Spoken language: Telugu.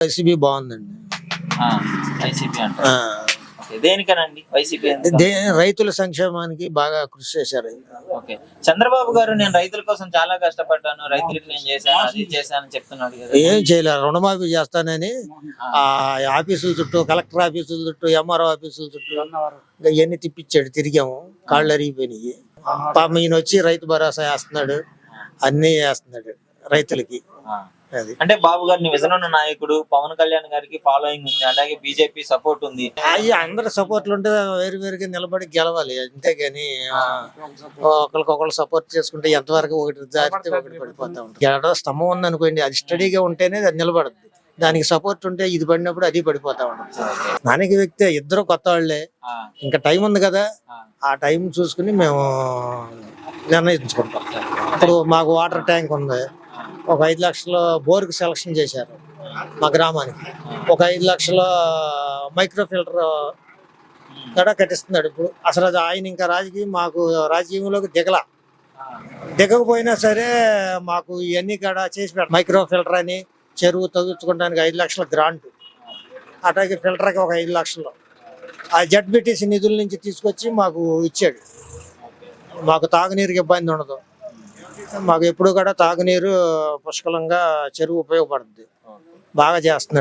వైసీపీ బాగుందండి. వైసీపీ అంటే దేనికనండి వైసీపీ? రైతుల సంక్షేమానికి బాగా కృషి చేశారు. ఓకే, చంద్రబాబు గారు నేను రైతుల కోసం చాలా కష్టపడ్డాను, రైతులకు నేను చేశాను, అది చేశాను చెప్తున్నాడు కదా. ఏం చేయలేరు, రుణమాఫీ చేస్తానని ఆ ఆఫీసుల చుట్టూ, కలెక్టర్ ఆఫీసుల చుట్టూ, ఎంఆర్ఓ ఆఫీసుల చుట్టూ ఇవన్నీ తిప్పించాడు. తిరిగాము, కాళ్ళు అరిగిపోయినాయి. పాపం ఈయన వచ్చి రైతు భరోసా వేస్తున్నాడు, అన్ని వేస్తున్నాడు రైతులకి. అది అంటే బాబు గారిని విజనున్న నాయకుడు, పవన్ కళ్యాణ్ గారికి ఫాలోయింగ్ ఉంది, అలాగే బీజేపీ సపోర్ట్ ఉంది. అయ్యి అందరు సపోర్ట్లు ఉంటే వేరుగా నిలబడి గెలవాలి, అంతేగాని ఒకరికొకరు సపోర్ట్ చేసుకుంటే ఎంతవరకు ఒకటి జారితే ఒకటి పడిపోతా ఉంటుంది. ఎక్కడ స్తంభం ఉంది అనుకోండి, అది స్టడీగా ఉంటేనే అది నిలబడుతుంది. దానికి సపోర్ట్ ఉంటే ఇది పడినప్పుడు అది పడిపోతా ఉంటుంది. స్థానిక వ్యక్తి ఇద్దరు కొత్త వాళ్లే, ఇంకా టైం ఉంది కదా, ఆ టైం చూసుకుని మేము నిర్ణయించుకుంటాం. ఇప్పుడు మాకు వాటర్ ట్యాంక్ ఉంది, ఒక 5 లక్షల బోర్కి సెలక్షన్ చేశారు మా గ్రామానికి. ఒక 5 లక్షల మైక్రో ఫిల్టర్ కూడా కట్టిస్తున్నాడు. ఇప్పుడు అసలు ఆయన ఇంకా మాకు రాజకీయంలోకి దిగకపోయినా సరే మాకు ఇవన్నీ కూడా చేసి పెట్టారు. మైక్రో ఫిల్టర్ అని చెరువు తగ్గించుకోవడానికి 5 లక్షల గ్రాంట్, అట్లాగే ఫిల్టర్కి ఒక 5 లక్షలు ఆ జడ్బిటిసి నిధుల నుంచి తీసుకొచ్చి మాకు ఇచ్చాడు. మాకు తాగునీరుకి ఇబ్బంది ఉండదు. మాకు ఎప్పుడు కూడా తాగునీరు పుష్కలంగా చెరువు ఉపయోగపడుతుంది. బాగా చేస్తున్నాడు.